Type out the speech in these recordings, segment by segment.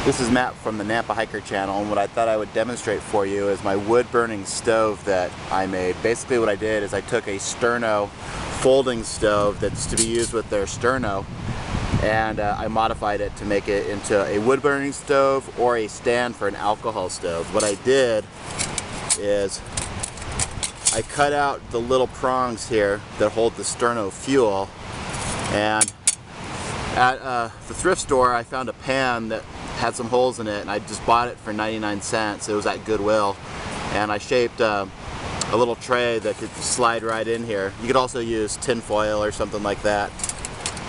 This is Matt from the Nampa Hiker channel, and what I thought I would demonstrate for you is my wood burning stove that I made. Basically what I did is I took a Sterno folding stove that's to be used with their Sterno, and I modified it to make it into a wood burning stove or a stand for an alcohol stove. What I did is I cut out the little prongs here that hold the Sterno fuel, and at the thrift store I found a pan that had some holes in it, and I just bought it for 99 cents. It was at Goodwill, and I shaped a little tray that could slide right in here. You could also use tin foil or something like that,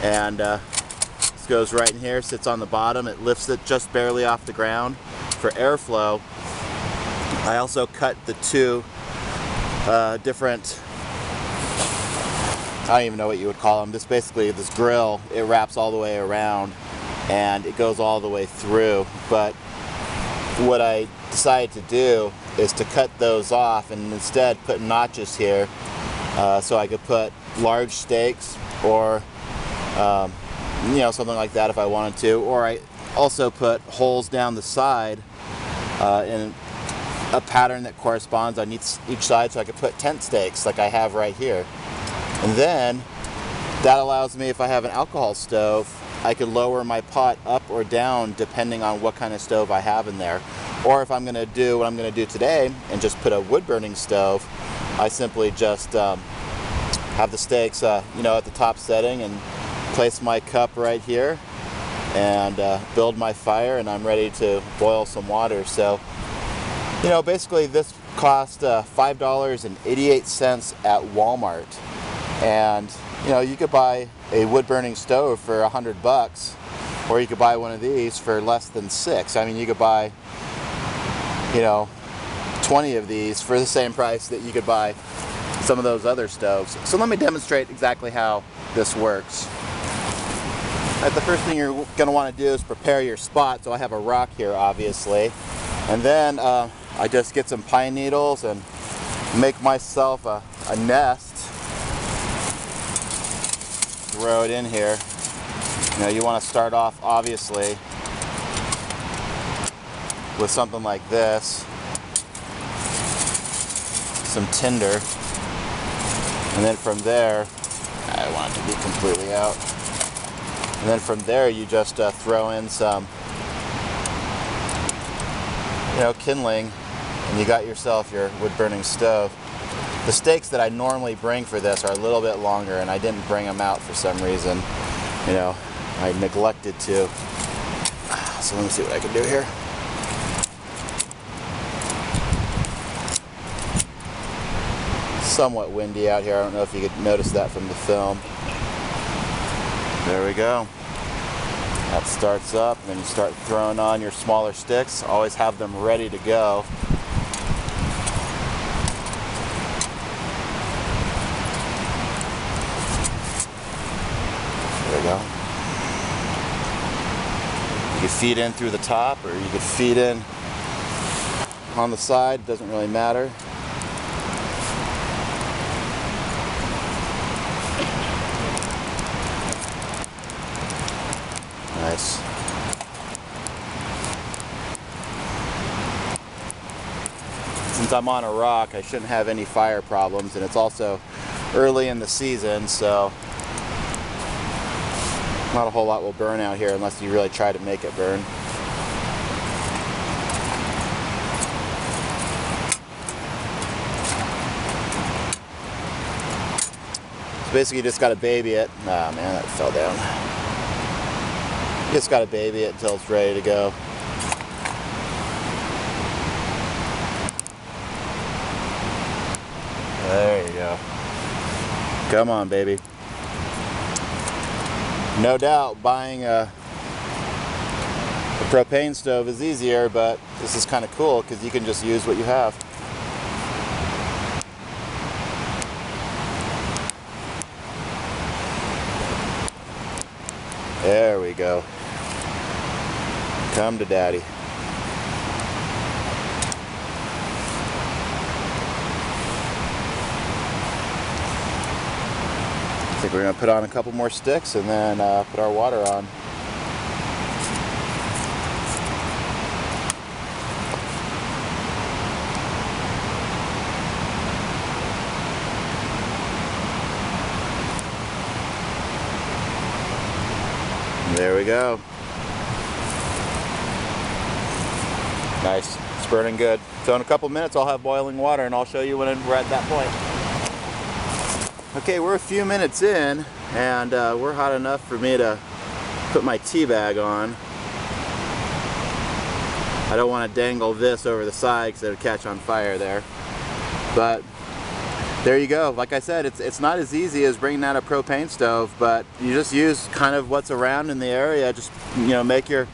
and this goes right in here, sits on the bottom. It lifts it just barely off the ground for airflow. I also cut the two different, I don't even know what you would call them. This basically, this grill, it wraps all the way around and it goes all the way through. But what I decided to do is to cut those off and instead put notches here, so I could put large steaks or you know, something like that if I wanted to. Or I also put holes down the side in a pattern that corresponds on each side, so I could put tent stakes like I have right here. And then that allows me, if I have an alcohol stove, I could lower my pot up or down depending on what kind of stove I have in there. Or if I'm going to do what I'm going to do today and just put a wood burning stove, I simply just have the stakes you know, at the top setting and place my cup right here and build my fire, and I'm ready to boil some water. So, you know, basically this cost $5.88 at Walmart, and you know, you could buy a wood burning stove for $100, or you could buy one of these for less than $6. I mean, you could buy, you know, 20 of these for the same price that you could buy some of those other stoves. So let me demonstrate exactly how this works. The first thing you're going to want to do is prepare your spot. So I have a rock here, obviously, and then I just get some pine needles and make myself a nest. Throw it in here. You know, you want to start off obviously with something like this, some tinder, and then from there, I want it to be completely out, and then from there you just throw in some, you know, kindling, and you got yourself your wood burning stove. The stakes that I normally bring for this are a little bit longer, and I didn't bring them out for some reason. You know, I neglected to. So let me see what I can do here. Somewhat windy out here. I don't know if you could notice that from the film. There we go. That starts up, and then you start throwing on your smaller sticks. Always have them ready to go. There we go. You could feed in through the top, or you could feed in on the side. It doesn't really matter. Nice. Since I'm on a rock, I shouldn't have any fire problems, and it's also early in the season, so not a whole lot will burn out here unless you really try to make it burn. So basically you just got to baby it. Ah, man, that fell down. You just got to baby it until it's ready to go. There you go. Come on, baby. No doubt buying a propane stove is easier, but this is kind of cool because you can just use what you have. There we go. Come to daddy. I think we're going to put on a couple more sticks and then put our water on. There we go. Nice. It's burning good. So in a couple minutes I'll have boiling water and I'll show you when we're at that point. Okay, we're a few minutes in and we're hot enough for me to put my tea bag on. I don't want to dangle this over the side because it would catch on fire there. But there you go. Like I said, it's not as easy as bringing out a propane stove, but you just use kind of what's around in the area. Just, you know, make your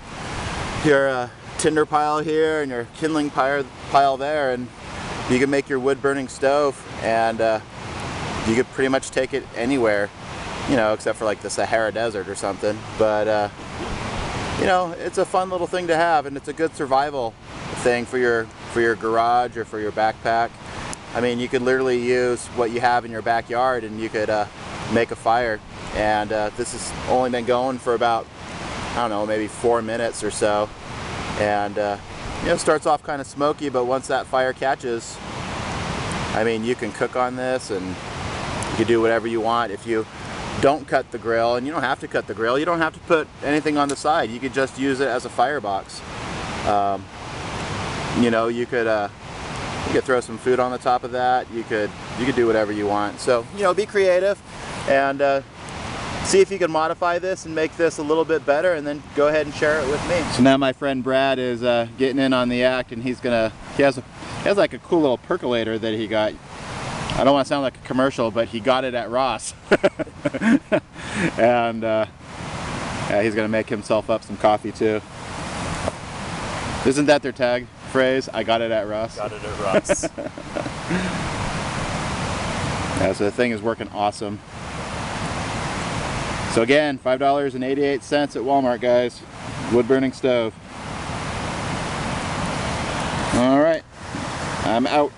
tinder pile here and your kindling pile there, and you can make your wood burning stove, and you could pretty much take it anywhere, you know, except for like the Sahara Desert or something. But you know, it's a fun little thing to have, and it's a good survival thing for your garage or for your backpack. I mean, you could literally use what you have in your backyard and you could make a fire. And this has only been going for about, I don't know, maybe 4 minutes or so. And you know, it starts off kind of smoky, but once that fire catches, I mean, you can cook on this and you can do whatever you want. If you don't cut the grill, and you don't have to cut the grill, you don't have to put anything on the side. You could just use it as a firebox. You know, you could throw some food on the top of that. You could do whatever you want. So, you know, be creative and see if you can modify this and make this a little bit better, and then go ahead and share it with me. So now my friend Brad is getting in on the act, and he has like a cool little percolator that he got. I don't want to sound like a commercial, but he got it at Ross. And yeah, he's going to make himself up some coffee too. Isn't that their tag phrase? I got it at Ross. Got it at Ross. Yeah, so the thing is working awesome. So again, $5.88 at Walmart, guys. Wood burning stove. All right, I'm out.